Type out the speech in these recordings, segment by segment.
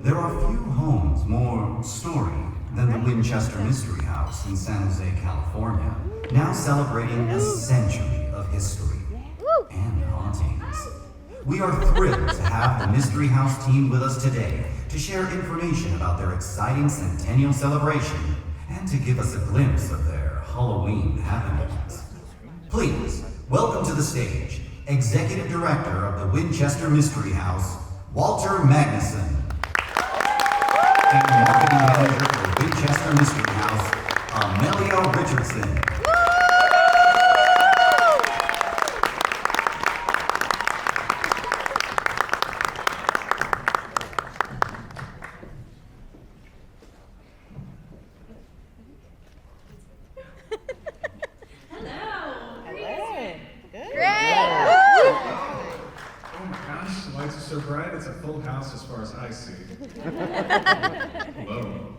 There are few homes more storied than the Winchester Mystery House in San Jose, California, now celebrating a century of history and hauntings. We are thrilled to have the Mystery House team with us today to share information about their exciting centennial celebration and to give us a glimpse of their Halloween happenings. Please, welcome to the stage, Executive Director of the Winchester Mystery House, Walter Magnuson. And Marketing Manager for Winchester Mystery House, Amelia Richardson. So bright, it's a full house as far as I see. Hello.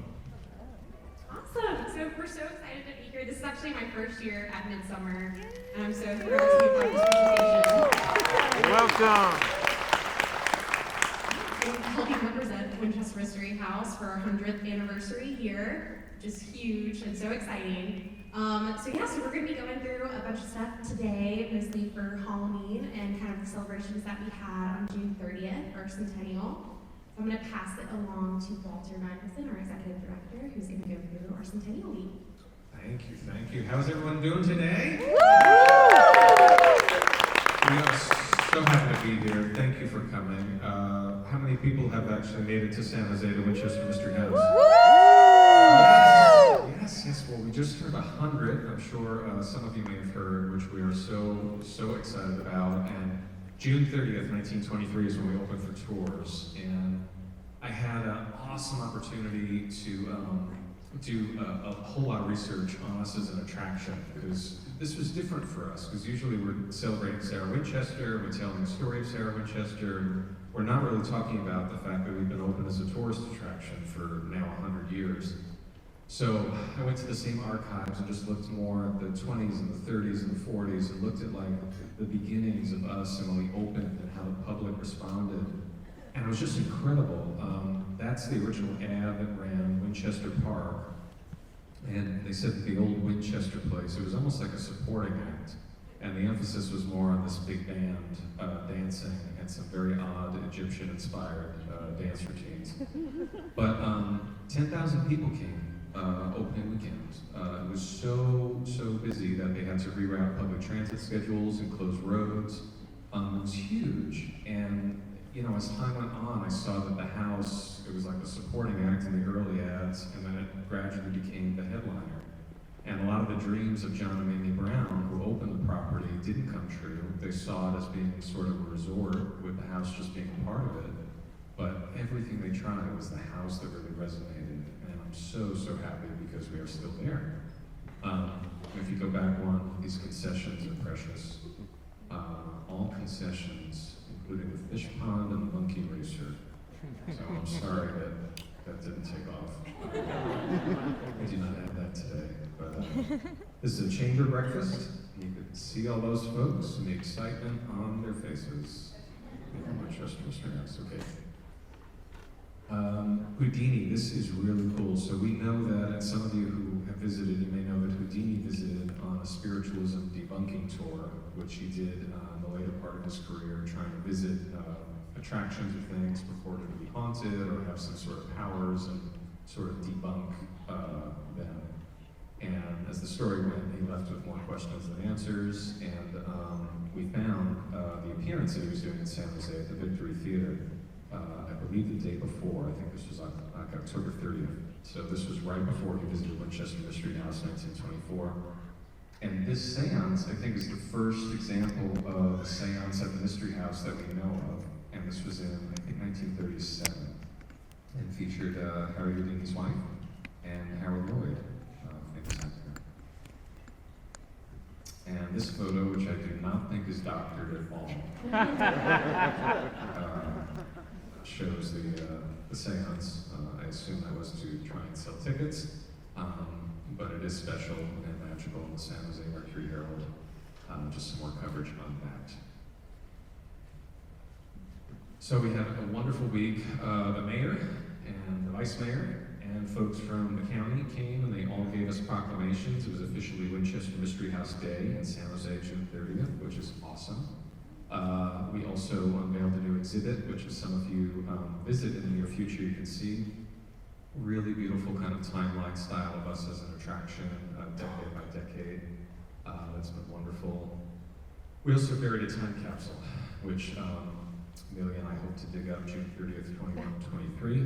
Awesome. So we're so excited to be here. This is actually my first year at Midsummer, and I'm so thrilled to be part of this presentation. Welcome. We're helping represent the Winchester Mystery House for our 100th anniversary here, which is huge and so exciting. So we're going to be going through a bunch of stuff today, mostly for Halloween and kind of the celebrations that we had on June 30th, our centennial. So I'm going to pass it along to Walter Magnuson, our Executive Director, who's going to go through our centennial week. Thank you, thank you. How's everyone doing today? We are so happy to be here. Thank you for coming. How many people have actually made it to San Jose to Winchester Mystery House? Yes. Well, we just turned 100. I'm sure some of you may have heard, which we are so excited about. And June 30th, 1923 is when we opened for tours. And I had an awesome opportunity to do a whole lot of research on us as an attraction, because this was different for us, because usually we're celebrating Sarah Winchester, we're telling the story of Sarah Winchester. We're not really talking about the fact that we've been open as a tourist attraction for now 100 years. So I went to the same archives and just looked more at the 20s and the 30s and the 40s and looked at like the beginnings of us and when we opened and how the public responded. And it was just incredible. That's the original ad that ran Winchester Park. And they said that the old Winchester place, it was almost like a supporting act. And the emphasis was more on this big band dancing and some very odd Egyptian-inspired dance routines. But 10,000 people came opening weekend. It was so busy that they had to reroute public transit schedules and close roads. It was huge. And as time went on, I saw that the house, it was like a supporting act in the early ads, and then it gradually became the headliner. And a lot of the dreams of John and Mamie Brown, who opened the property, didn't come true. They saw it as being sort of a resort, with the house just being a part of it. But everything they tried was the house that really resonated. And I'm so happy because we are still there. If you go back one, these concessions are precious. All concessions, including the fish pond and the monkey racer. So I'm sorry that didn't take off. We do not have that today. But this is a chamber breakfast. You could see all those folks and the excitement on their faces. Winchester Mystery House, okay. Houdini, this is really cool. So we know that, and some of you who have visited, you may know that Houdini visited on a spiritualism debunking tour, which he did in the later part of his career, trying to visit attractions or things purported to be haunted or have some sort of powers and sort of debunk them. And as the story went, he left with more questions than answers, and we found the appearance that he was doing in San Jose at the Victory Theater, I believe the day before. I think this was on October 30th. So this was right before he visited Winchester Mystery House in 1924. And this seance, I think, is the first example of a seance at the Mystery House that we know of. And this was in, I think, 1937. And featured Harry Houdini's wife and Howard Lloyd. And this photo, which I do not think is doctored at all, shows the seance. I assume that was to try and sell tickets, but it is special and magical in the San Jose Mercury Herald. Just some more coverage on that. So we had a wonderful week. The mayor and the vice mayor and folks from the county came and they all gave us proclamations. It was officially Winchester Mystery House Day in San Jose, June 30th, which is awesome. We also unveiled a new exhibit, which if some of you visit in the near future, you can see. Really beautiful kind of timeline style of us as an attraction, decade by decade. That's been wonderful. We also buried a time capsule, which Amelia and I hope to dig up June 30th, 2123.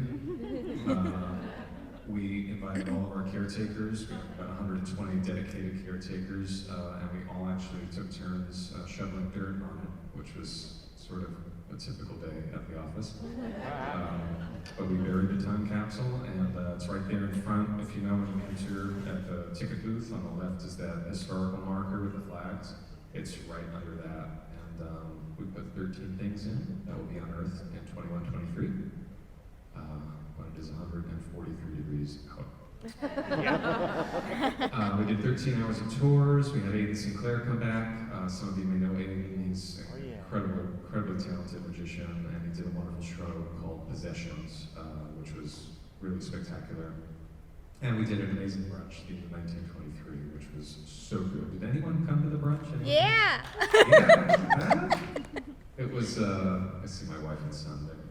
We invited all of our caretakers. We have about 120 dedicated caretakers, and we all actually took turns shoveling dirt on it, which was sort of a typical day at the office. But we buried the time capsule, and it's right there in front. If you know when you enter at the ticket booth, on the left is that historical marker with the flags. It's right under that, and we put 13 things in that will be unearthed in 2123, when it is 143 degrees out. We did 13 hours of tours. We had Aiden Sinclair come back. Some of you may know Aiden. He's an incredibly talented magician, and he did a wonderful show called Possessions, which was really spectacular. And we did an amazing brunch themed in 1923, which was so good. Did anyone come to the brunch? Anyone? Yeah. Yeah. It was, I see my wife and son there.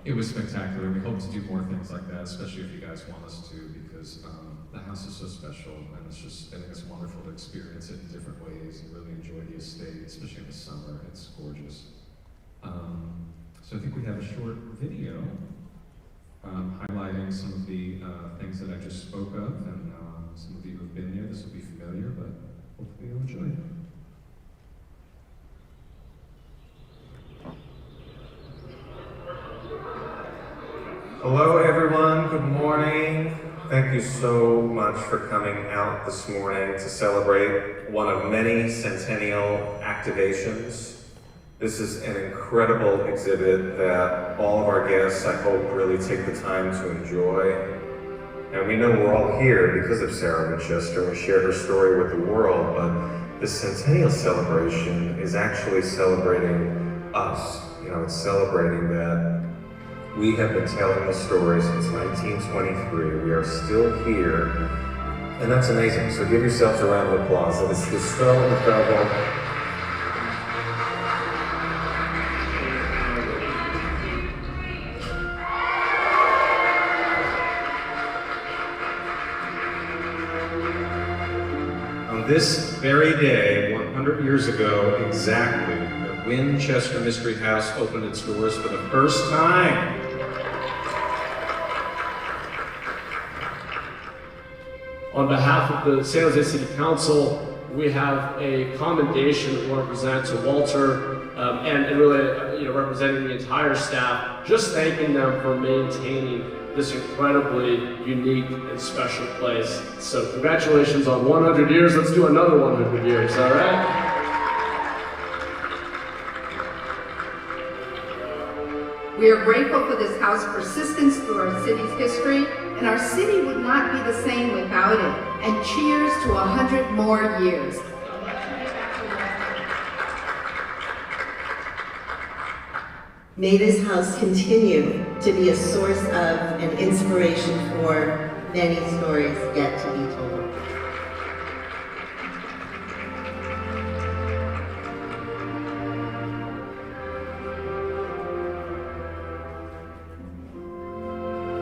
It was spectacular. We hope to do more things like that, especially if you guys want us to, because the house is so special, and it's just, I think it's wonderful to experience it in different ways and really enjoy the estate, especially in the summer. It's gorgeous. So I think we have a short video highlighting some of the things that I just spoke of, and some of you who've been there, this will be familiar, but hopefully you'll enjoy it. Hello everyone, good morning. Thank you so much for coming out this morning to celebrate one of many centennial activations. This is an incredible exhibit that all of our guests, I hope, really take the time to enjoy. And we know we're all here because of Sarah Winchester. We share her story with the world, but the centennial celebration is actually celebrating us. You know, it's celebrating that we have been telling the story since 1923. We are still here, and that's amazing. So give yourselves a round of applause. It is so incredible. On this very day, 100 years ago exactly, the Winchester Mystery House opened its doors for the first time. On behalf of the San Jose City Council, we have a commendation that we want to present to Walter and really representing the entire staff, just thanking them for maintaining this incredibly unique and special place. So congratulations on 100 years. Let's do another 100 years, all right? We are grateful for this house's persistence through our city's history, and our city would not be the same without it. And cheers to 100 more years. May this house continue to be a source of and inspiration for many stories yet to be told.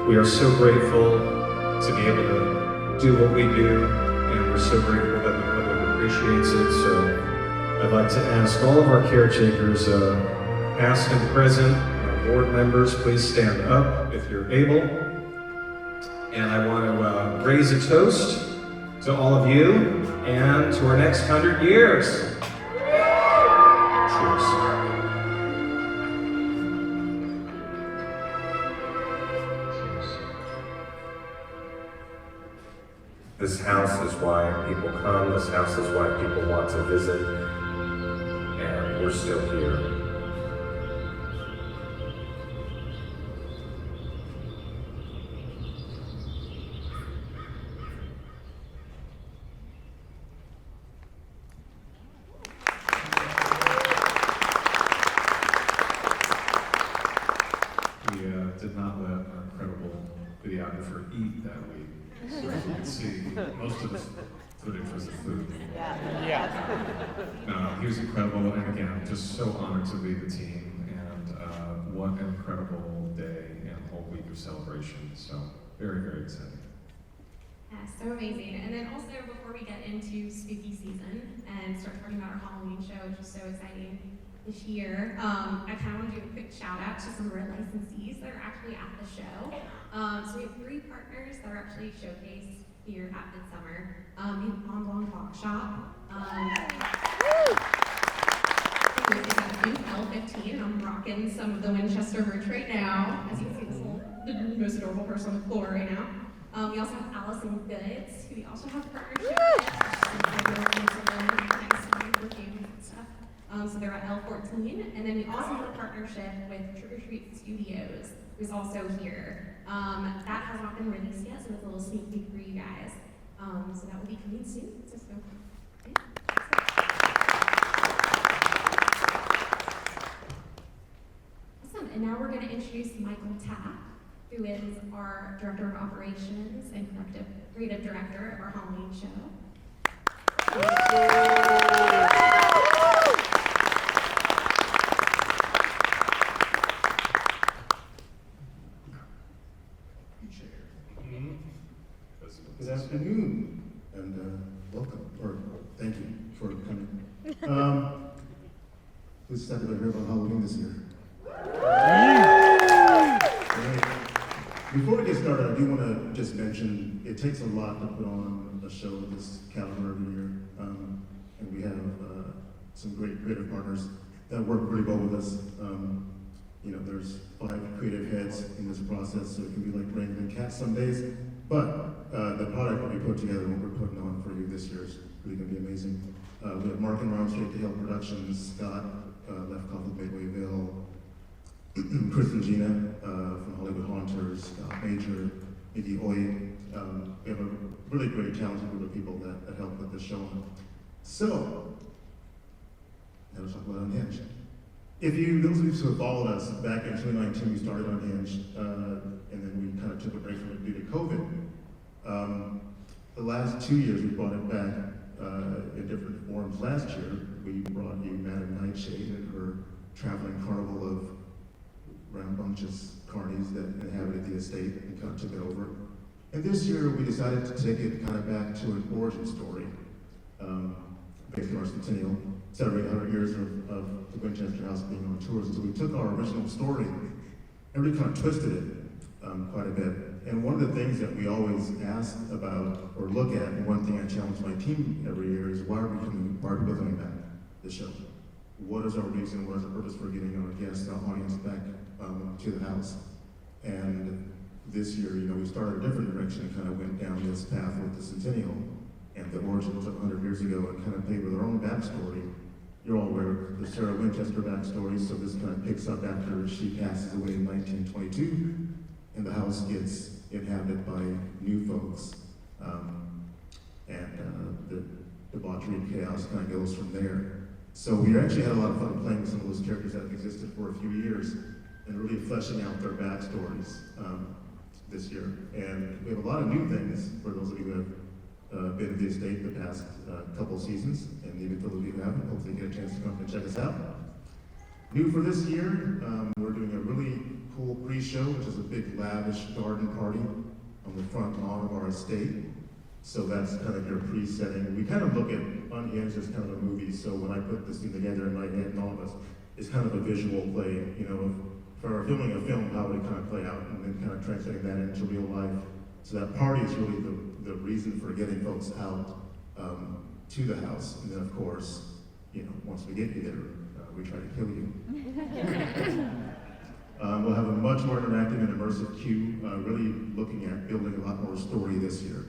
We are so grateful to be able to do what we do, and we're so grateful that the public appreciates it. So I'd like to ask all of our caretakers, past and present, our board members, please stand up if you're able. And I want to raise a toast to all of you and to our next 100 years. Cheers. This house is why people come, this house is why people want to visit, and we're still here. for Eat that week. So you can see most of the footage was the food. No, he was incredible, and again, just so honored to lead the team, and what an incredible day and whole week of celebration. So very, very exciting. Yeah, so amazing. And then also, before we get into spooky season and start talking about our Halloween show, which is so exciting this year, I kind of want to do a quick shout out to some of our licensees that are actually at the show. So we have 3 partners that are actually showcased here at Midsummer. We have On Blanc Box Shop. Is at booth L15, and I'm rocking some of the Winchester merch right now. As you can see, this little, the most adorable person on the floor right now. We also have Allison Goods, who we also have a partnership with, and stuff. So they're at L14, and then we also have a partnership with Trick or Treat Studios, who's also here. That has not been released yet, so it's a little sneak peek for you guys. So that will be coming soon. So yeah. Awesome, and now we're going to introduce Michael Tapp, who is our Director of Operations and Creative Director of our Halloween show. Good afternoon, and welcome, or thank you for coming. Who's excited to hear about Halloween this year? Before we get started, I do want to just mention, it takes a lot to put on a show of this caliber every year, and we have some great creative partners that work really well with us. You know, there's 5 creative heads in this process, so it can be like raining cats some days. But the product that we put together, what we're putting on for you this year is really going to be amazing. We have Mark and Ron Straight to Hill Productions, Scott, Left Cough with Midwayville, Chris and Gina from Hollywood Haunters, Scott Major, Iggy Hoy. We have a really great talented group of people that help put this show on. So, now let's talk about Unhinged. If you, those of you who have followed us, back in 2019 we started Unhinged, and then we kind of took a break from it due to COVID. The last 2 years we brought it back in different forms. Last year we brought you Madam Nightshade and her traveling carnival of rambunctious carnies that inhabited the estate and kind of took it over. And this year we decided to take it kind of back to an origin story based on our centennial, celebrating 100 years of the Winchester House being on tours. So we took our original story and really kind of twisted it quite a bit. And one of the things that we always ask about or look at, and one thing I challenge my team every year is why are people coming back to the show? What is our reason, what is our purpose for getting our guests, our audience back to the house? And this year, you know, we started a different direction and kind of went down this path with the centennial and the origins of 100 years ago and kind of played with our own backstory. You're all aware of the Sarah Winchester backstory, so this kind of picks up after she passes away in 1922 and the house gets inhabited by new folks. The debauchery and chaos kind of goes from there. So we actually had a lot of fun playing with some of those characters that have existed for a few years and really fleshing out their backstories this year. And we have a lot of new things for those of you who have been to the estate the past couple seasons, and even for those of you who haven't, hopefully get a chance to come and check us out. New for this year, we're doing a really cool pre-show, which is a big lavish garden party on the front lawn of our estate. So that's kind of your pre-setting. We kind of look at Unhinged as kind of a movie, so when I put this thing together in my head and all of us, it's kind of a visual play, you know, for filming a film, how would it kind of play out, and then kind of translating that into real life. So that party is really the reason for getting folks out to the house. And then of course, you know, once we get you there, we try to kill you. We'll have a much more interactive and immersive queue, really looking at building a lot more story this year.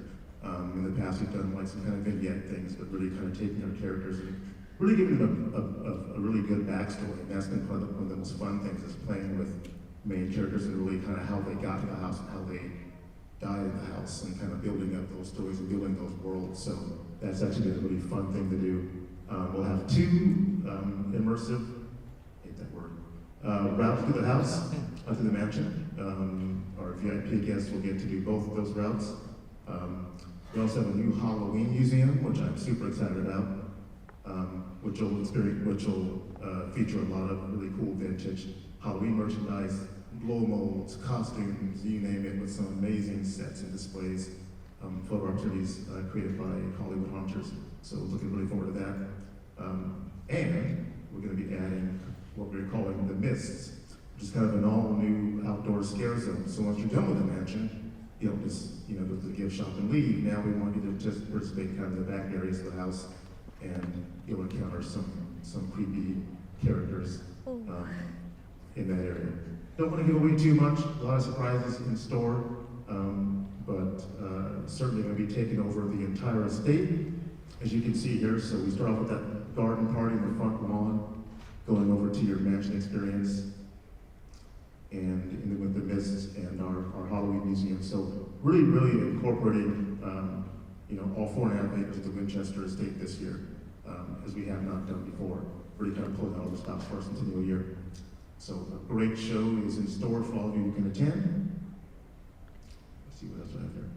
In the past, we've done like some kind of vignette things, but really kind of taking our characters and really giving them a really good backstory. And that's been one of the most fun things, is playing with main characters and really kind of how they got to the house and how they died in the house, and kind of building up those stories and building those worlds. So that's actually been a really fun thing to do. We'll have 2 immersive, I hate that word, routes through the house. to the mansion. Our VIP guests will get to do both of those routes. We also have a new Halloween museum, which I'm super excited about, which will feature a lot of really cool vintage Halloween merchandise, blow molds, costumes, you name it, with some amazing sets and displays, photo opportunities created by Hollywood Haunters. So looking really forward to that. And we're going to be adding what we're calling the Mists, which is kind of an all-new outdoor scare zone. So once you're done with the mansion, you don't just go to the gift shop and leave. Now we want you to just participate kind of in the back areas of the house, and you'll encounter some creepy characters in that area. Don't want to give away too much. A lot of surprises in store, but certainly going to be taking over the entire estate, as you can see here. So we start off with that garden party in the front lawn, going over to your mansion experience, and then with the Mists and our Halloween museum. So really, really incorporating, all 4.5 acres of the Winchester estate this year, as we have not done before. Really kind of pulling out all the stops for our centennial year. So a great show is in store for all of you who can attend. Let's see what else I have here.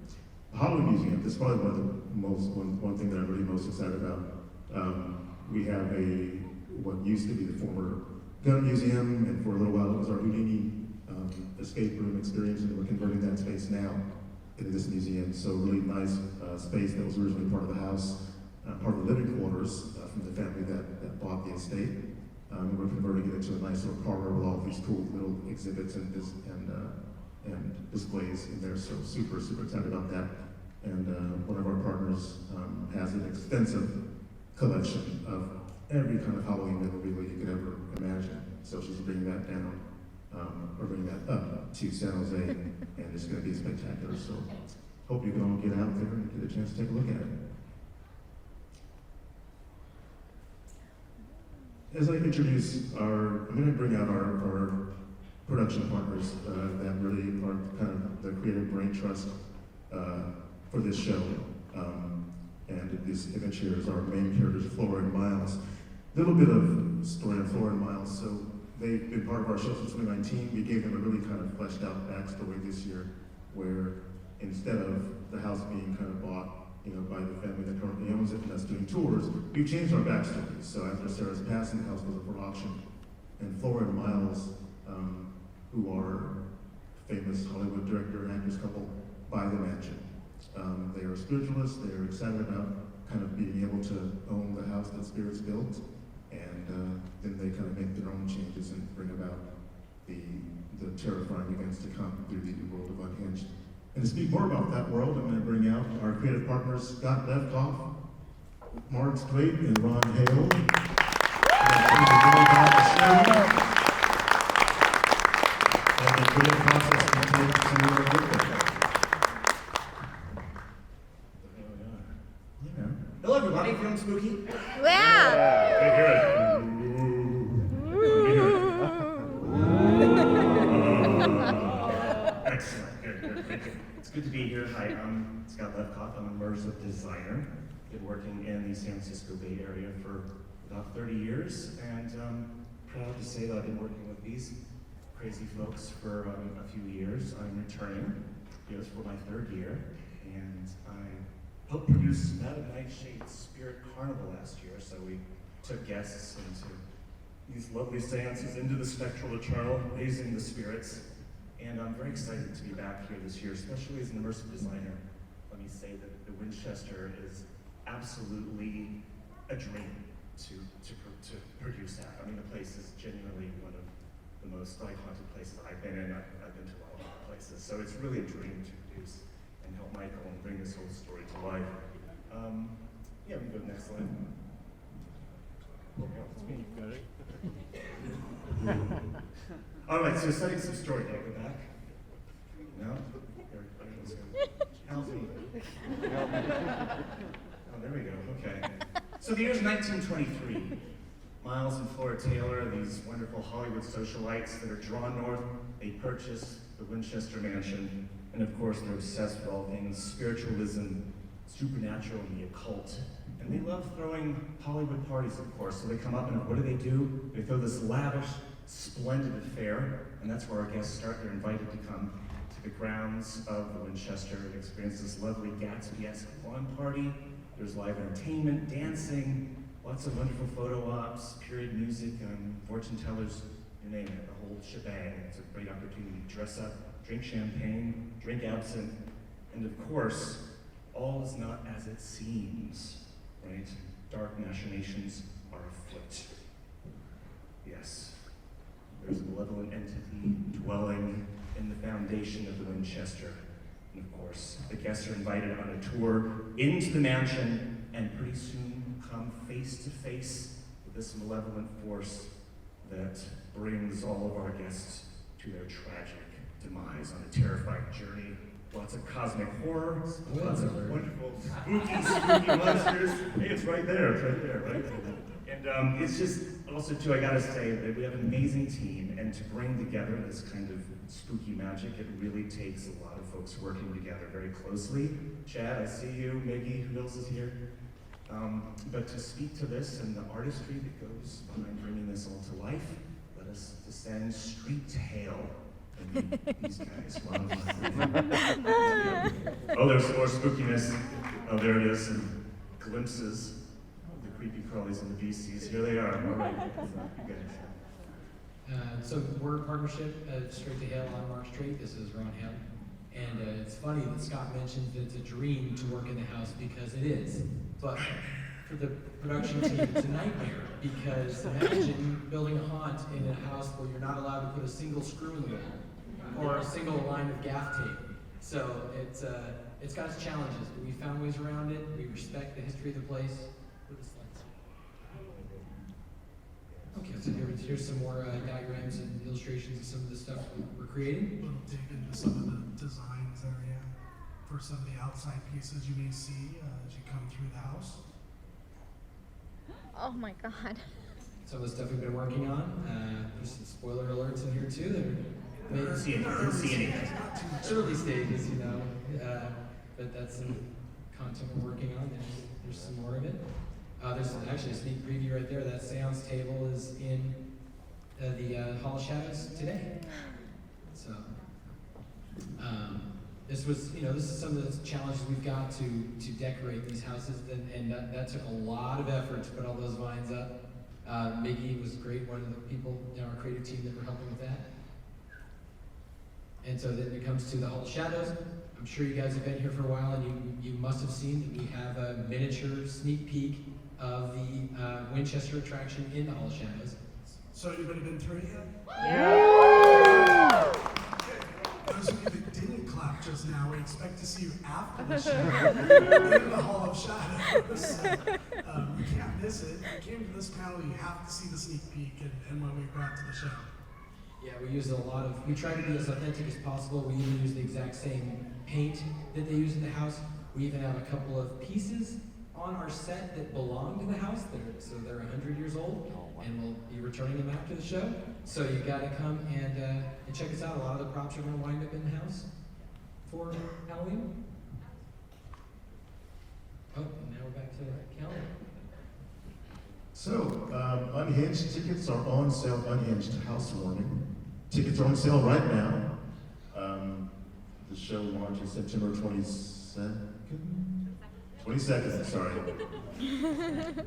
The Halloween museum, this is probably one thing that I'm really most excited about. We have what used to be the former gun museum, and for a little while it was our Houdini escape room experience, and we're converting that space now into this museum. So really nice space that was originally part of the house, part of the living quarters from the family that bought the estate. We're converting it into a nice little parlor with all these cool little exhibits and displays in there. So super, super excited about that. And one of our partners has an extensive collection of every kind of Halloween memorabilia you could ever imagine. So she's bringing that down, or bringing that up to San Jose, and it's going to be spectacular. So hope you can all get out there and get a chance to take a look at it. As I introduce I'm going to bring out our production partners that really are kind of the creative brain trust for this show. And this image here is our main characters, Flora and Miles. A little bit of story on Flora and Miles. So they've been part of our show since 2019. We gave them a really kind of fleshed out backstory this year, where instead of the house being kind of bought by the family that currently owns it and us doing tours, we've changed our backstory. So after Sarah's passing, the house goes up for auction. And Flora and Miles, who are famous Hollywood director and actress couple, buy the mansion. They are spiritualists. They're excited about kind of being able to own the house that spirits built. And then they kind of make their own changes and bring about the terrifying events to come through the world of Unhinged. And to speak more about that world, I'm going to bring out our creative partners, Scott Lefkoff, Mark Strait, and Ron Hale. And the creative process can take to get there. Yeah. Hello, everybody. Feeling spooky? Excellent. Good. Thank you. It's good to be here. Hi, I'm Scott Lefkoff. I'm an immersive designer. Been working in the San Francisco Bay Area for about 30 years, and I'm proud to say that I've been working with these crazy folks for a few years. I'm returning here for my 3rd year, and I helped produce Madame Nightshade's Spirit Carnival last year. So we took guests into these lovely seances, into the spectral eternal, raising the spirits. And I'm very excited to be back here this year, especially as an immersive designer. Let me say that the Winchester is absolutely a dream to produce at. I mean, the place is genuinely one of the most haunted places I've been in. I've been to a lot of haunted places, so it's really a dream to produce and help Michael and bring this whole story to life. Yeah, we can go to the next slide. It's me. Got it. All right, so setting some story. Can I go back? No? Help me. Oh, there we go. Okay. So the year's 1923. Miles and Flora Taylor, these wonderful Hollywood socialites that are drawn north, they purchase the Winchester mansion, and of course they're obsessed with all things spiritualism, supernatural, and the occult. And they love throwing Hollywood parties, of course. So they come up and what do? They throw this lavish splendid affair, and that's where our guests start. They're invited to come to the grounds of the Winchester and experience this lovely Gatsby-esque lawn party. There's live entertainment, dancing, lots of wonderful photo ops, period music, fortune tellers, you name it, the whole shebang. It's a great opportunity to dress up, drink champagne, drink absinthe, and of course, all is not as it seems, right? Dark machinations are afoot. Yes, there's a malevolent entity dwelling in the foundation of the Winchester. And of course, the guests are invited on a tour into the mansion and pretty soon come face to face with this malevolent force that brings all of our guests to their tragic demise on a terrifying journey. Lots of cosmic horror, lots of wonderful, spooky monsters. Hey, it's right there, right? And it's just, also too, I gotta say that we have an amazing team, and to bring together this kind of spooky magic, it really takes a lot of folks working together very closely. Chad, I see you. Maggie, who else is here? But to speak to this and the artistry that goes behind bringing this all to life, let us descend straight to hail. These guys. Wow. Oh, there's some more spookiness. Oh, there it is. Some glimpses of the creepy crawlies and the beasties. Here they are. All right. You guys. So we're a partnership, Straight to Hail on Mark Street. This is Ron Hale. And it's funny that Scott mentioned that it's a dream to work in the house, because it is. But for the production team, it's a nightmare, because imagine building a haunt in a house where you're not allowed to put a single screw in the wall or a single line of gaff tape. So it's got its challenges, but we found ways around it. We respect the history of the place. Okay, so here's some more diagrams and illustrations of some of the stuff we're creating. We'll dig into some of the designs there, yeah, for some of the outside pieces you may see as you come through the house. Oh my God. Some of the stuff we've been working on. There's some spoiler alerts in here too. I didn't see anything. Early stages, you know. But that's some content we're working on. There's some more of it. There's actually a sneak preview right there. That seance table is in the Hall of Shadows today. So this is some of the challenges we've got to decorate these houses, and that took a lot of effort to put all those vines up. Miggy was great, one of the people in our creative team that were helping with that. And so then it comes to the Hall of Shadows. I'm sure you guys have been here for a while, and you must have seen that we have a miniature sneak peek of the Winchester attraction in the Hall of Shadows. So anybody been through it yet? Yeah! Those of you that didn't clap just now, we expect to see you after the show in the Hall of Shadows. You can't miss it. If you came to this panel, you have to see the sneak peek and what we brought to the show. Yeah, we use we try to be as authentic as possible. We even use the exact same paint that they use in the house. We even have a couple of pieces on our set that belong to the house. They're 100 years old, and we'll be returning them after the show. So you got to come and check us out. A lot of the props are going to wind up in the house for Halloween. Oh, and now we're back to Kelly. So, Unhinged tickets are on sale. Unhinged Housewarming tickets are on sale right now. The show launches September 22nd, sorry.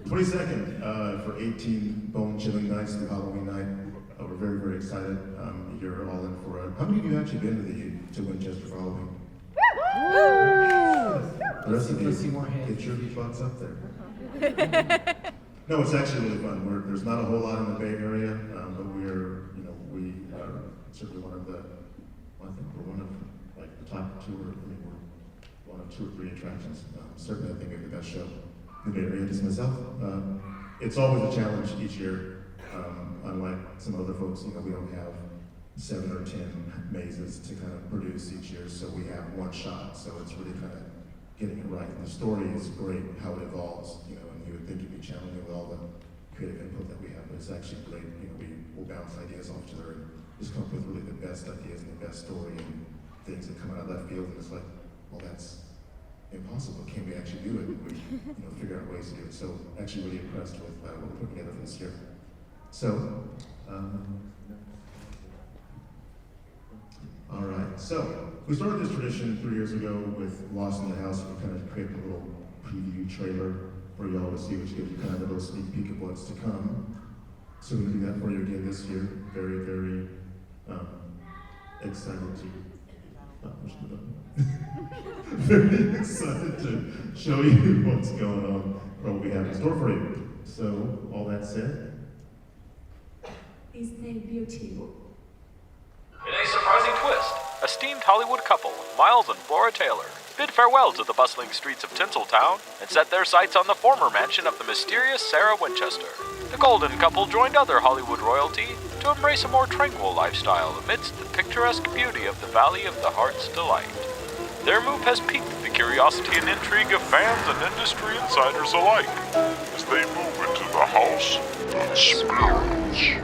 22nd for 18 bone-chilling nights through Halloween night. We're very, very excited. You're all in for it. How many of you actually been to Winchester for Halloween? The rest of you, get your butts up there. No, it's actually really fun. There's not a whole lot in the Bay Area, but we are certainly one of the, I think we're one of like the top two, or we're one of 2 or 3 attractions. Certainly, I think we're the best show in the Bay Area, just myself. It's always a challenge each year. Unlike some other folks, we don't have 7 or 10 mazes to kind of produce each year, so we have one shot. So it's really kind of getting it right. And the story is great, how it evolves, and you would think it'd be challenging with all the creative input that we have, but it's actually great. We will bounce ideas off each other and just come up with really the best ideas and the best story and things that come out of left field, and it's like, well, that's impossible. Can we actually do it? And we figure out ways to do it. So actually really impressed with what we're putting together for this year. So, so we started this tradition 3 years ago with Lost in the House. We kind of created a little preview trailer for y'all to see, which gives you kind of a little sneak peek of what's to come. So we do that for you again this year. Very, very excited to push the button. Very excited to show you what's going on or what we have in store for you. So, all that said, Is they view too? In a surprising twist, esteemed Hollywood couple, Miles and Flora Taylor, bid farewell to the bustling streets of Tinseltown and set their sights on the former mansion of the mysterious Sarah Winchester. The Golden couple joined other Hollywood royalty to embrace a more tranquil lifestyle amidst the picturesque beauty of the Valley of the Heart's Delight. Their move has piqued the curiosity and intrigue of fans and industry insiders alike as they move into the house of spirits.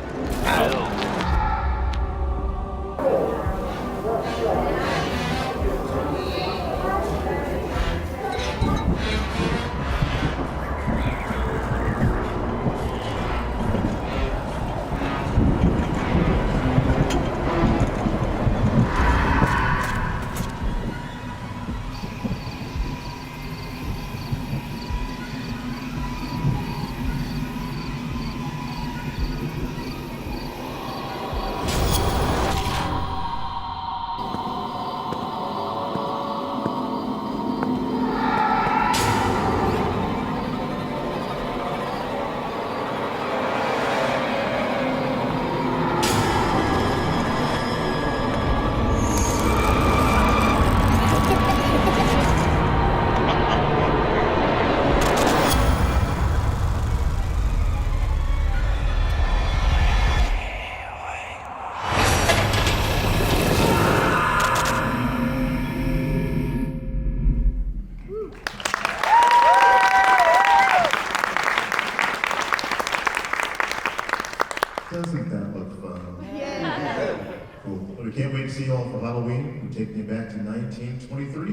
doesn't that look fun? Yeah. Cool. Well, we can't wait to see you all for Halloween. We're taking you back to 1923.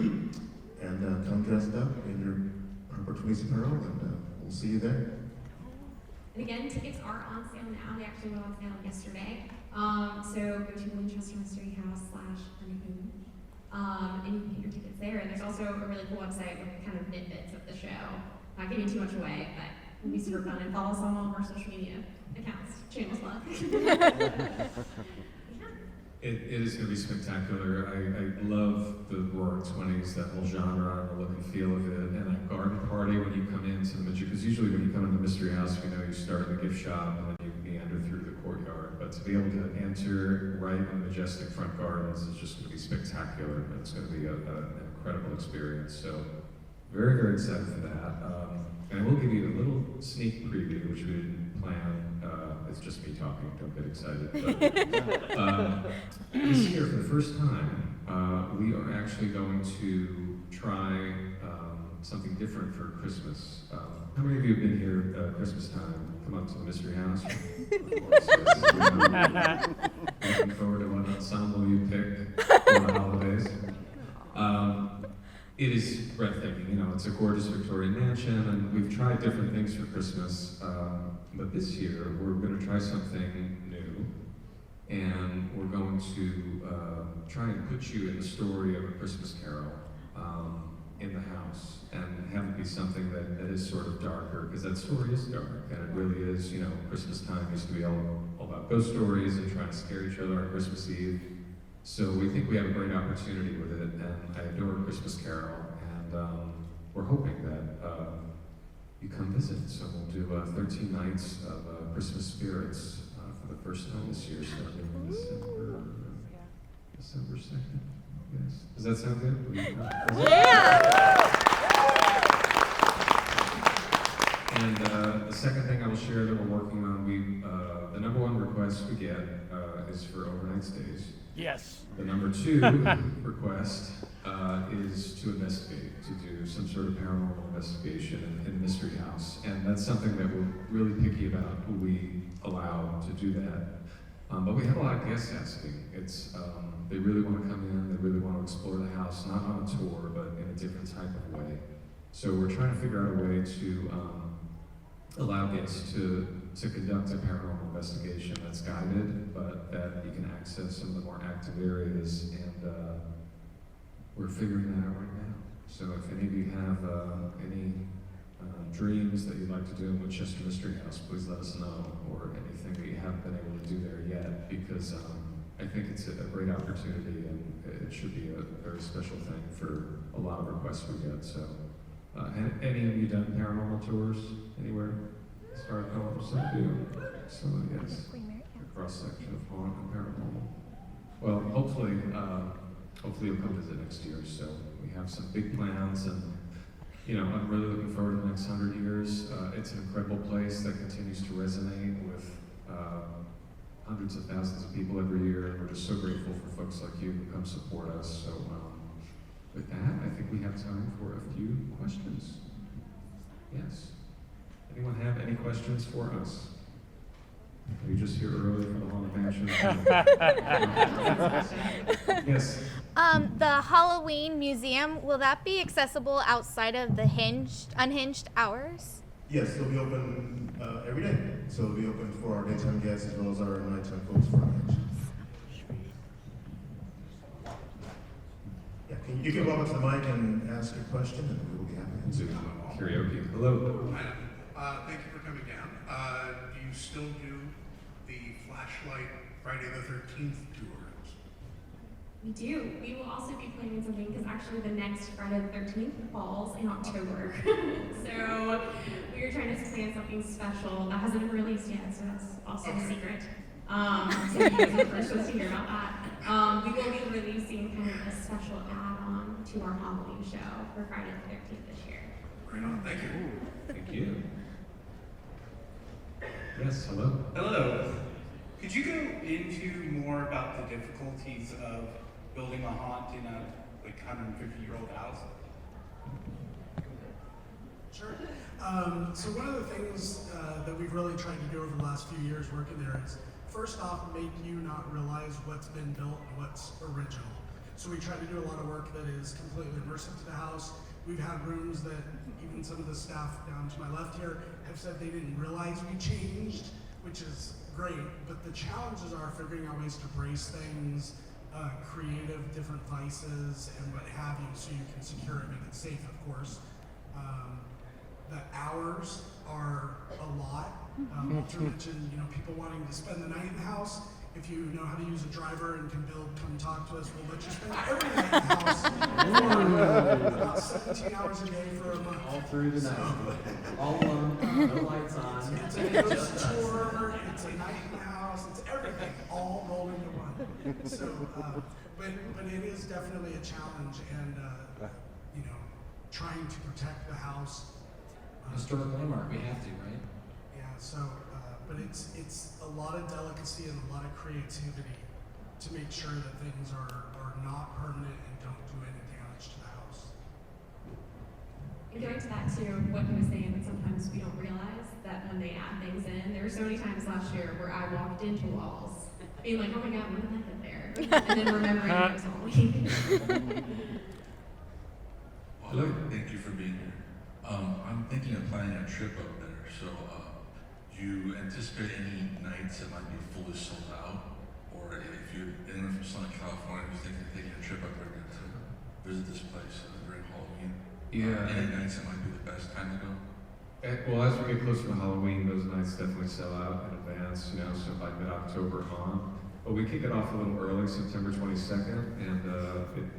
And come dressed up in your proper Twins apparel, and we'll see you there. And again, tickets are on sale now. They actually went on sale yesterday. So go to Winchester Mystery House /Unhinged. And you can get your tickets there. And there's also a really cool website with kind of tidbits of the show. Not giving too much away, but it'll be super fun. And follow us on all of our social media accounts. Shameless plug. It is going to be spectacular. I love the Roaring Twenties, that whole genre and the look and feel of it, and that garden party when you come into the Mystery, because usually when you come into the Mystery House, you know, you start in the gift shop and then you meander through the courtyard. But to be able to enter right in the majestic front gardens is just going to be spectacular. It's going to be an incredible experience. So very, very excited for that. And I will give you a little sneak preview, which we didn't plan. It's just me talking, don't get excited. But, this year, for the first time, we are actually going to try something different for Christmas. How many of you have been here at Christmas time? Come up to the Mystery House? Of course, yes. Looking forward to what ensemble you pick for the holidays. It is breathtaking, you know, it's a gorgeous Victorian mansion, and we've tried different things for Christmas, but this year we're going to try something new, and we're going to try and put you in the story of a Christmas Carol in the house, and have it be something that is sort of darker, because that story is dark, and it really is, you know, Christmas time used to be all about ghost stories and trying to scare each other on Christmas Eve. So we think we have a great opportunity with it, and I adore Christmas Carol, and we're hoping that you come visit. So we'll do 13 nights of Christmas spirits for the first time this year, starting in December 2nd. Yes. Does that sound good? Yeah! And the second thing I will share that we're working on, the number one request we get is for overnight stays. Yes. The number two request is to investigate, to do some sort of paranormal investigation in the Mystery House. And that's something that we're really picky about who we allow to do that. But we have a lot of guests asking. They really want to come in, they really want to explore the house, not on a tour, but in a different type of way. So we're trying to figure out a way to allow guests to to conduct a paranormal investigation that's guided, but that you can access some of the more active areas, and we're figuring that out right now. So if any of you have any dreams that you'd like to do in Winchester Mystery House, please let us know, or anything that you haven't been able to do there yet, because I think it's a great opportunity, and it should be a very special thing for a lot of requests we get. So, any of you done paranormal tours anywhere? As far as paranormal stuff, do? So yes, a cross section of haunt and paranormal. Well, hopefully you'll come visit next year. So we have some big plans, and I'm really looking forward to the next 100 years. It's an incredible place that continues to resonate with hundreds of thousands of people every year, and we're just so grateful for folks like you who come support us. So with that, I think we have time for a few questions. Yes. Anyone have any questions for us? Are you just here early for the Haunted Mansion? Yes. The Halloween museum, will that be accessible outside of the unhinged hours? Yes, it'll be open every day. So it'll be open for our daytime guests as well as our nighttime folks for Unhinged. Yeah, you can walk up to the mic and ask your question, and we will be happy to answer. Karaoke. Hello. Thank you for coming down. Do you still do the flashlight Friday the 13th tours? We do. We will also be planning something because actually the next Friday the 13th falls in October. So we are trying to plan something special that hasn't been released yet, so that's also a secret. So you guys are the first ones to hear about that. We will be releasing kind of a special add-on to our Halloween show for Friday the 13th this year. Right on. Thank you. Thank you. Yes, hello. Hello. Could you go into more about the difficulties of building a haunt in a 150-year-old house? Sure. So one of the things that we've really tried to do over the last few years working there is, first off, make you not realize what's been built and what's original. So we try to do a lot of work that is completely immersive to the house. We've had rooms that even some of the staff down to my left here have said they didn't realize we changed, which is great. But the challenges are figuring out ways to brace things, creative different vices and what have you, so you can secure it, make it safe, of course. The hours are a lot. Walter mentioned, people wanting to spend the night in the house. If you know how to use a driver and can come talk to us, we'll let you spend every night in the house for about 17 hours a day for a month. All through the night. All alone, no lights on. It's a ghost tour, it's a night in the house, it's everything, all rolled into one. So, but it is definitely a challenge, and trying to protect the house. Historic landmark, we have to, right? Yeah, so, but it's a lot of delicacy and a lot of creativity to make sure that things are not permanent and don't do any damage to the house. And going to that too, what he was saying, that sometimes we don't realize that when they add things in, there were so many times last year where I walked into walls, being like, oh my God, when did that get there? And then remembering it was all week. Hello. Thank you for being here. I'm thinking of planning a trip up there, so do you anticipate any nights that might be fully sold out? Or if you're anyone from Southern California who's thinking of taking a trip up there to visit this place during Halloween, any nights that might be the best time to go? Well, as we get closer to Halloween, those nights definitely sell out in advance, so by mid-October on. But we kick it off a little early, September 22nd, and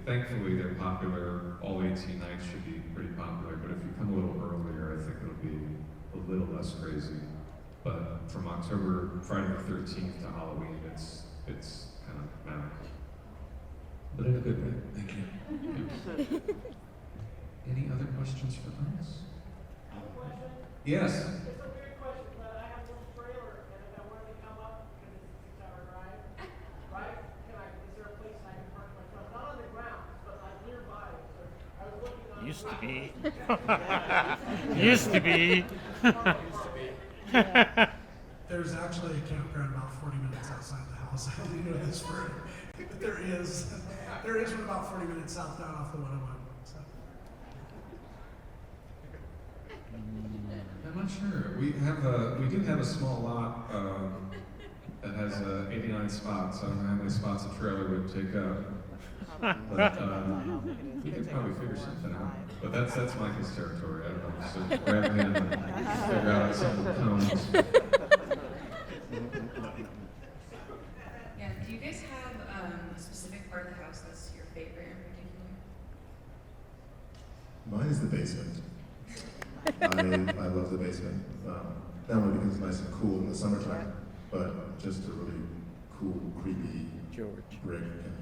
thankfully they're popular. All 18 nights should be pretty popular, but if you come a little earlier, I think it'll be a little less crazy. But from Friday the 13th to Halloween, it's kind of manic. But in a good way. Thank you. Yeah. Any other questions for us? Yes. It's a weird question, but I have a little trailer, and if I wanted to come up, because it's a 6-hour drive, right? Is there a place I can park my truck? Not on the ground, but like nearby. So I was looking on Used to be. Used to be. There's actually a campground about 40 minutes outside the house. I only know this for, but there is one about 40 minutes south down off the 101. So. I'm not sure. We do have a small lot that has 89 spots. I don't know how many spots a trailer would take up. But we could probably figure something out. But that's Micah's territory. I don't know. So grab him and figure out some cones. Yeah, do you guys have a specific part of the house that's your favorite in particular? Mine is the basement. I love the basement. Not only because it's nice and cool in the summertime, but just a really cool, creepy brick and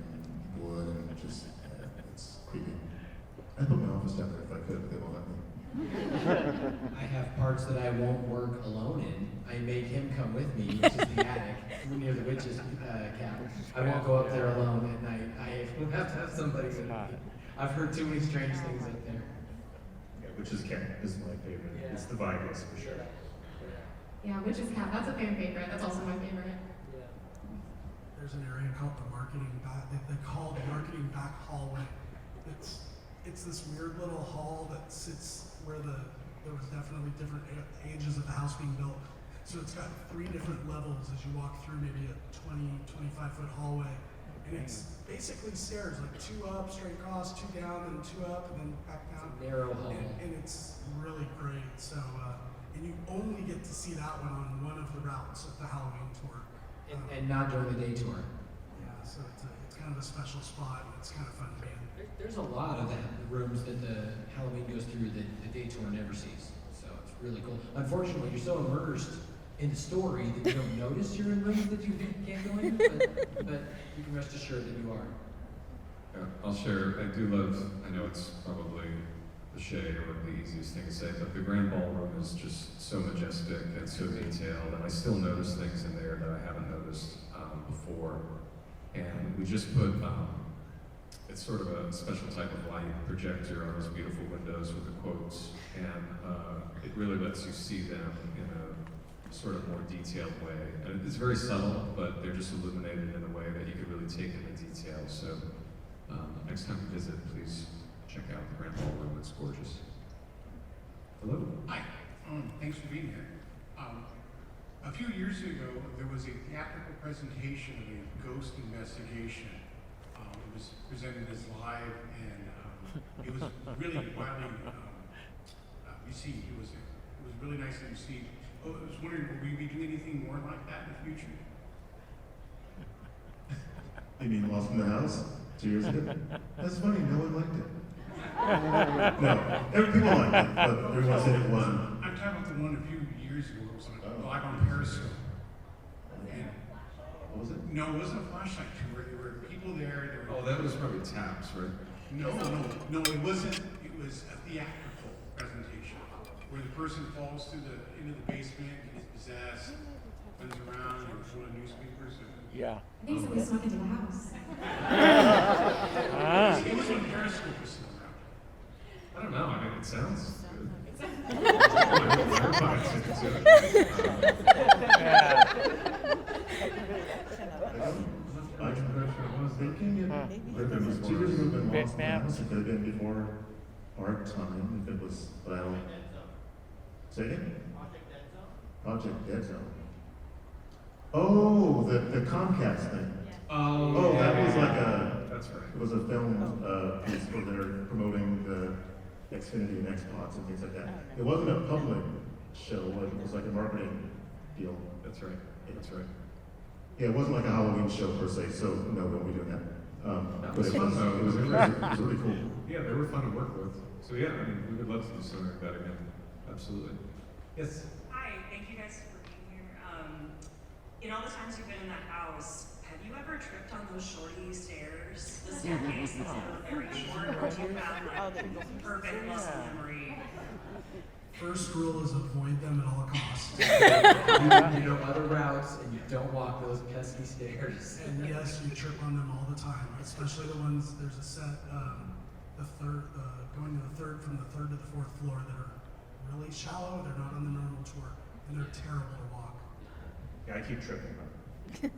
wood, and just it's creepy. I'd put my office down there if I could, but they won't let me. I have parts that I won't work alone in. I make him come with me, which is the attic, near the witch's cabin. I won't go up there alone at night. I will have to have somebody with me. I've heard too many strange things up there. Yeah, Witch's Cap is my favorite. Yeah. It's the vibe, for sure. Yeah, Witch's Cap, that's a fan favorite. That's also my favorite. There's an area called the marketing back. They call the marketing back hallway. It's this weird little hall that sits where there was definitely different ages of the house being built. So it's got 3 different levels as you walk through maybe a 25-foot hallway. And it's basically stairs, like 2 up, straight across, 2 down, and 2 up, and then back down. Narrow hall. And it's really great. So, and you only get to see that one on one of the routes of the Halloween tour. And not during the day tour. Yeah, so it's kind of a special spot, and it's kind of fun to be in. There's a lot of the rooms that the Halloween goes through that the day tour never sees. So it's really cool. Unfortunately, you're so immersed in the story that you don't notice you're in rooms that you can't go in, but you can rest assured that you are. Yeah, I'll share. I know it's probably cliche or the easiest thing to say, but the grand ballroom is just so majestic and so detailed, and I still notice things in there that I haven't noticed before. And we just put, it's sort of a special type of light projector on those beautiful windows with the quotes, and it really lets you see them in a sort of more detailed way. And it's very subtle, but they're just illuminated in a way that you can really take in the detail. So next time you visit, please check out the Grand Ballroom. It's gorgeous. Hello. Hi. Thanks for being here. A few years ago, there was a theatrical presentation of a ghost investigation. It was presented as live, and it was really wildly received. It was really nicely received. I was wondering, will we be doing anything more like that in the future? You mean Lost in the House 2 years ago? That's funny, no one liked it. No, people liked it, but everyone said it wasn't. I'm talking about the one a few years ago. It was live on Periscope. And what was it? No, it wasn't a flashlight tour. There were people there. Oh, that was probably Taps, right? No, it wasn't. It was a theatrical presentation where the person falls into the basement and is possessed, runs around, and was one of the newspapers. Yeah. I think somebody snuck into the house. It was on Periscope or something. I don't know. I mean, it sounds good. I was thinking if it was 2 years ago, been Lost in the House, it could have been before our time, if it was, but I don't. Say again? Project Dead Zone. Oh, the Comcast thing. Oh, that was like that's right. It was a film piece where they're promoting the Xfinity and Xbox and things like that. It wasn't a public show, it was like a marketing deal. That's right. That's right. Yeah, it wasn't like a Halloween show per se, so no, we won't be doing that. That But was it fun, was, though. it was really cool. Yeah, they were fun to work with. So yeah, I mean, we would love to do something like that again. Absolutely. Yes. Hi, thank you guys for being here. In all the times you've been in that house, have you ever tripped on those shorty stairs? The staircase is very short, or do you have like perfect muscle memory? First rule is avoid them at all costs. You know other routes, and you don't walk those pesky stairs. And yes, you trip on them all the time, especially the ones, there's a set, going to the third, from the 3rd to the 4th floor that are really shallow, they're not on the normal tour, and they're terrible to walk. Yeah, I keep tripping. Thank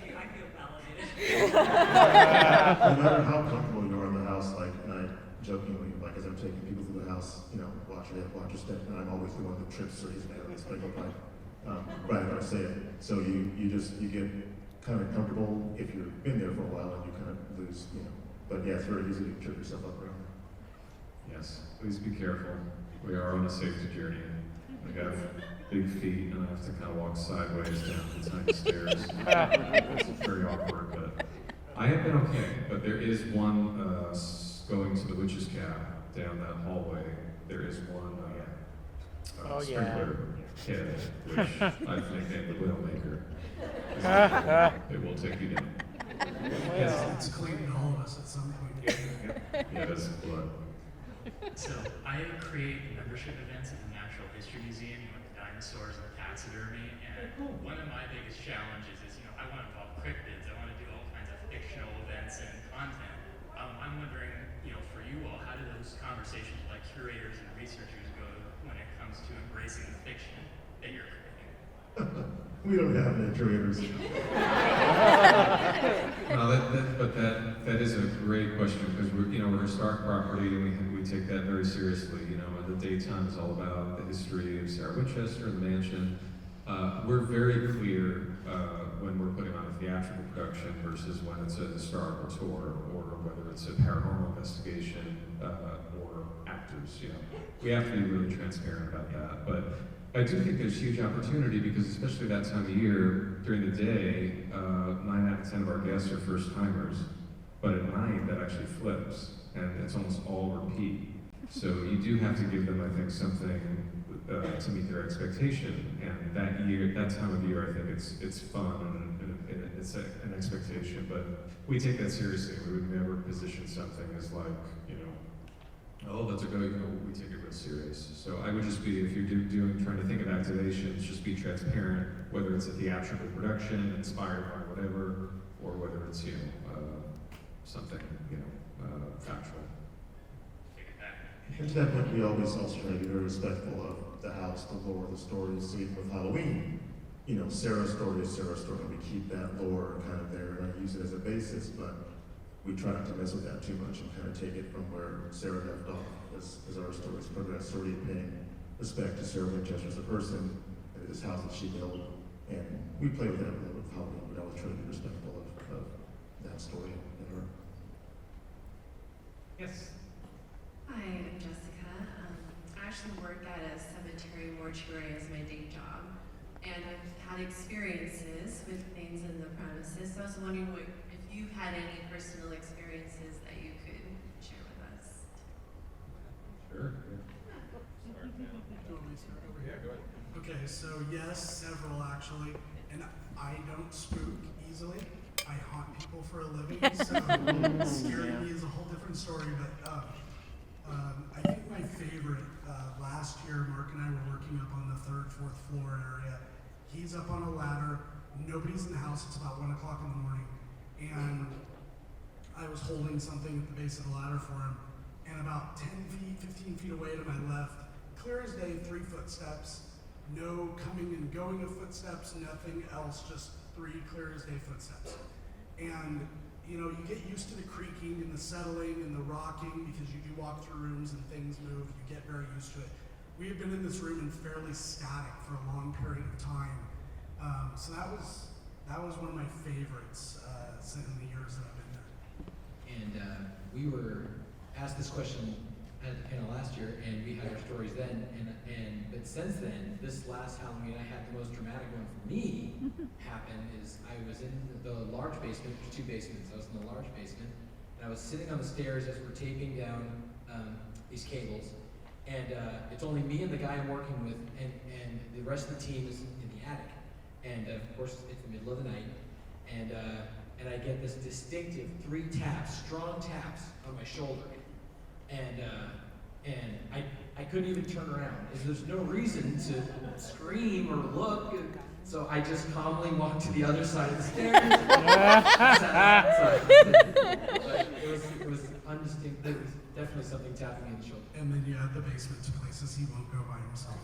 you, I feel validated. No matter how comfortable you are in the house, like, and I jokingly, like as I'm taking people through the house, watch your step, and I'm always the one that trips or he's mad at this, but right after I say it. So you get kind of comfortable if you've been there for a while and you kind of lose, But yeah, it's very easy to trip yourself up around there. Yes, please be careful. We are on a safety journey. I have big feet and I have to kind of walk sideways down the tiny stairs. It's very awkward, but I have been okay. But there is one going to the witch's cap down that hallway. There is one sprinkler head, which I've nicknamed the Widowmaker. It will take you down. It's cleaning all of us at some point. Yeah, that's blood. So I create membership events at the Natural History Museum with the dinosaurs and the taxidermy, and one of my biggest challenges is, I want to involve cryptids, I want to do all kinds of fictional events and content. I'm wondering, for you all, how do those conversations with like curators and researchers go when it comes to embracing the fiction that you're creating? We don't have any curators. No, that is a great question because we're historic property and we take that very seriously. And the daytime is all about the history of Sarah Winchester and the mansion. We're very clear when we're putting on a theatrical production versus when it's a historical tour or whether it's a paranormal investigation or actors. We have to be really transparent about that. But I do think there's huge opportunity because especially that time of year, during the day, 9 out of 10 of our guests are first timers, but at night that actually flips and it's almost all repeat. So you do have to give them, I think, something to meet their expectation. And that time of year, I think it's fun and it's an expectation, but we take that seriously. We would never position something as like, oh, that's a go, we take it real serious. So I would just be, if you're trying to think of activations, just be transparent, whether it's a theatrical production inspired by whatever, or whether it's, something, factual. And to that point, we always also try to be very respectful of the house, the lore, the stories. So even with Halloween, Sarah's story is Sarah's story, and we keep that lore kind of there, and I use it as a basis, but we try not to mess with that too much and kind of take it from where Sarah left off as our stories progress. So we're paying respect to Sarah Winchester as a person and this house that she built. And we play with that a little bit with Halloween, but I always try to be respectful of that story and her. Yes. Hi, I'm Jessica. I actually work at a cemetery mortuary as my day job. And I've had experiences with things in the premises. So I was wondering if you've had any personal experiences that you could share with us. Sure. Yeah, go ahead. Okay, so yes, several actually. And I don't spook easily. I haunt people for a living, so scaring me is a whole different story. But I think my favorite, last year, Mark and I were working up on the 3rd, 4th floor area. He's up on a ladder. Nobody's in the house. It's about 1 o'clock in the morning. And I was holding something at the base of the ladder for him. And about 10 feet, 15 feet away to my left, clear as day, 3 footsteps. No coming and going of footsteps, nothing else, just 3 clear as day footsteps. And you get used to the creaking and the settling and the rocking because you do walk through rooms and things move. You get very used to it. We had been in this room and fairly static for a long period of time. So that was one of my favorites in the years that I've been there. And we were asked this question at the panel last year, and we had our stories then. But since then, this last Halloween, I had the most dramatic one for me happen. Is I was in the large basement. There's 2 basements. I was in the large basement, and I was sitting on the stairs as we're taping down these cables. And it's only me and the guy I'm working with, and the rest of the team is in the attic. And of course, it's the middle of the night, and I get this distinctive 3 taps, strong taps on my shoulder, and I couldn't even turn around. There's no reason to scream or look, so I just calmly walked to the other side of the stairs. It was undistinct. There was definitely something tapping me in the shoulder. And then you add the basement to places he won't go by himself.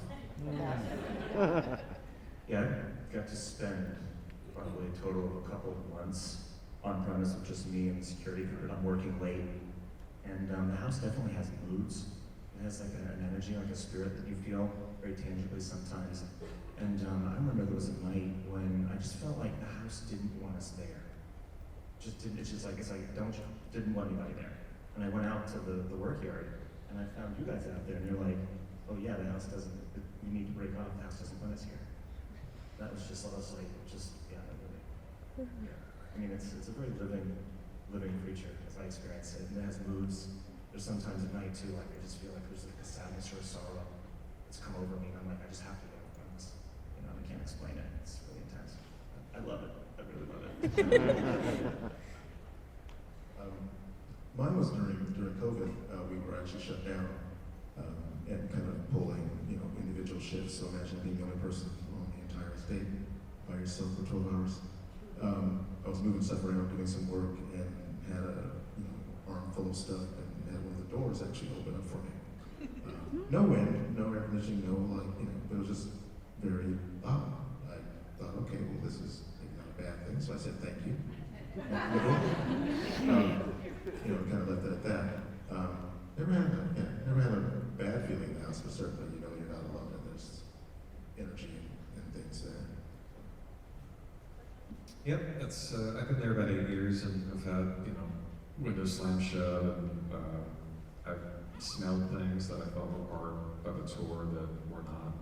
Yeah, I got to spend probably a total of a couple of months on premise with just me and the security guard. I'm working late, And the house definitely has moods. It has like an energy, like a spirit that you feel very tangibly sometimes. And I remember there was a night when I just felt like the house didn't want us there. Didn't want anybody there. And I went out to the work yard and I found you guys out there and you're like, oh yeah, the house doesn't, we need to break off, the house doesn't want us here. That was just, I was like, yeah, really. I mean, it's a very living creature as I experience it, and it has moods. There's sometimes at night too, like I just feel like there's like a sadness or a sorrow that's come over me, and I'm like, I just have to go from this. You know, I can't explain it. It's really intense. I love it. I really love it. Mine was during COVID. We were actually shut down and kind of pulling, individual shifts. So imagine being the only person on the entire estate by yourself for 12 hours. I was moving stuff around, doing some work, and had a arm full of stuff, and had one of the doors actually open up for me. No wind, no air conditioning, no light, but it was just very loud. I thought, okay, well, this is maybe not a bad thing, so I said thank you. Kind of left it at that. Never had a bad feeling in the house, but certainly, you're not alone, and there's energy and things there. Yep, I've been there about 8 years, and I've had, windows slammed shut, and I've smelled things that I thought were part of a tour that were not.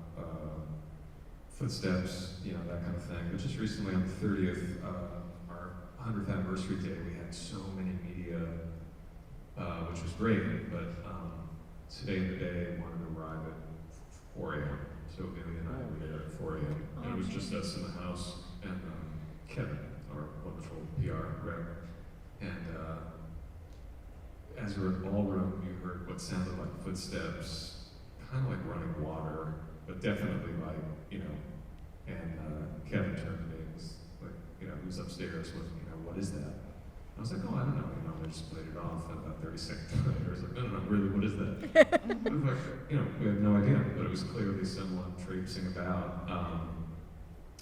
Footsteps, that kind of thing. But just recently on the 30th, our 100th anniversary day, we had so many media, which was great, but today in the day, wanted to arrive at 4 a.m. So Amelia and I were there at 4 a.m. And it was just us in the house, and Kevin, our wonderful PR rep, and as we were in the ballroom, you heard what sounded like footsteps, kind of like running water, but definitely like, and Kevin turned to me and was like, who's upstairs? What is that? I was like, oh, I don't know, I just played it off, and about 30 seconds later, I was like, no, really, what is that? We were like, we had no idea, but it was clearly someone traipsing about.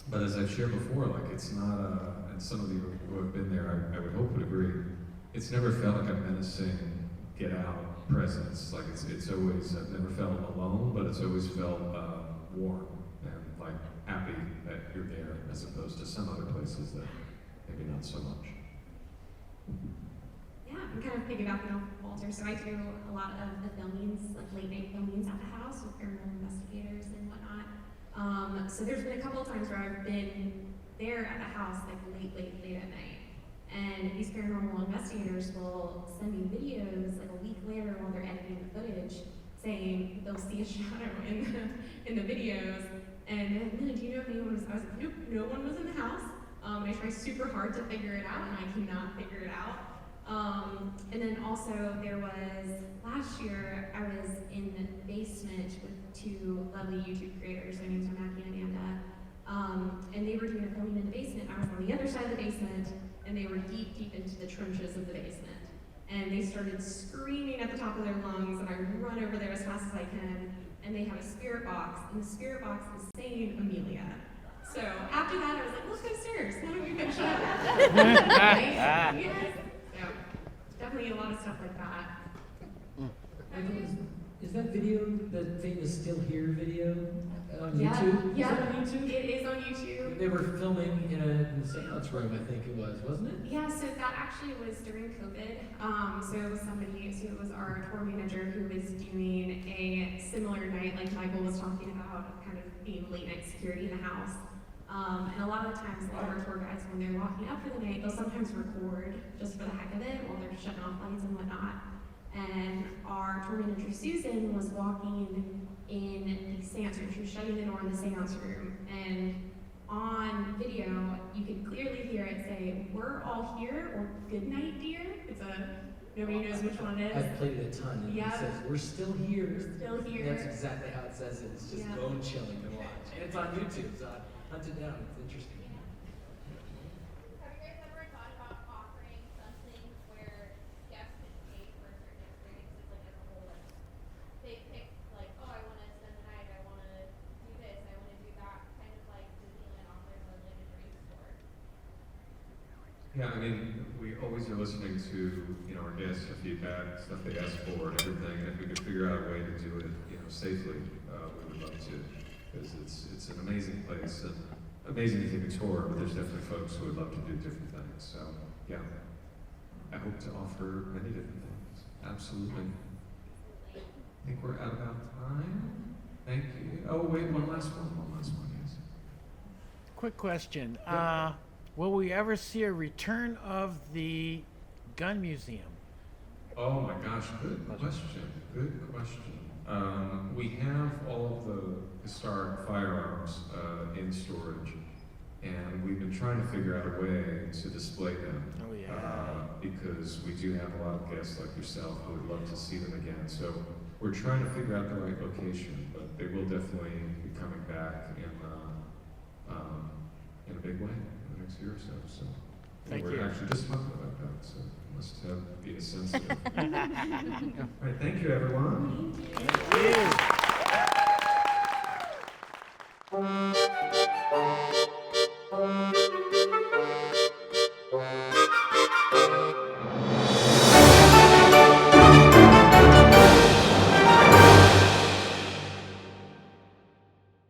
But as I've shared before, like it's not and some of you who have been there, I would hope would agree, it's never felt like a menacing get out presence. Like it's always, I've never felt alone, but it's always felt warm and like happy that you're there, as opposed to some other places that maybe not so much. Yeah, I'm kind of piggybacking off of Walter. So I do a lot of the filmings, like late night filmings at the house with paranormal investigators and whatnot. So there's been a couple of times where I've been there at the house like late at night. And these paranormal investigators will send me videos like a week later while they're editing the footage saying they'll see a shadow in the videos. And Lily, do you know if anyone was, I was like, nope, no one was in the house. I try super hard to figure it out, and I cannot figure it out. And then also there was, last year, I was in the basement with two lovely YouTube creators. Their names are Mackie and Amanda. And they were doing a filming in the basement. I was on the other side of the basement, and they were deep into the trenches of the basement. And they started screaming at the top of their lungs, and I run over there as fast as I can, and they have a spirit box, and the spirit box is saying Amelia. So after that, I was like, let's go upstairs. Why don't we finish up? Yes. So definitely a lot of stuff like that. Is that video the famous Still Here video on Yeah. YouTube? Yeah. Is that on YouTube? It is on YouTube. They were filming in a seance room, I think it was, wasn't it? Yeah, so that actually was during COVID. So it was somebody, so it was our tour manager who was doing a similar night, like Michael was talking about, kind of being late night security in the house. And a lot of the times, a lot of our tour guides, when they're walking up for the night, they'll sometimes record just for the heck of it while they're shutting off lights and whatnot. And our tour manager, Susan, was walking in the seance room. She was shutting the door in the seance room. And on video, you can clearly hear it say, "We're all here," or "Good night, dear." It's nobody knows which one it is. I've played it a ton, and Yeah. it says, "We're still here." We're still here. And that's exactly how it says it. It's just Yeah. bone chilling to watch. And it's on YouTube, so hunt it down. It's interesting. Have you guys ever thought about offering something where guests can pay for certain experiences, like as a whole? Like they pick, like, oh, I want to spend the night, I want to do this, I want to do that, kind of like Disneyland offers a like a dream store. Yeah, I mean, we always are listening to, our guests, their feedback, stuff they ask for, and everything. And if we could figure out a way to do it, safely, we would love to, because it's an amazing place and amazing to take a tour. But there's definitely folks who would love to do different things. So yeah, I hope to offer many different things. Absolutely. I think we're at about time. Thank you. Oh wait, one last one, yes. Quick question. Yeah. Will we ever see a return of the gun museum? Oh my gosh, good question. Good question. We have all of the historic firearms in storage, and we've been trying to figure out a way to display them. Oh yeah. Because we do have a lot of guests like yourself who would love to see them again. So we're trying to figure out the right location, but they will definitely be coming back in a big way in the next year or so. So Thank we're you. actually just talking about that. So must have be a sensitive. All right, thank you, everyone. Thank you.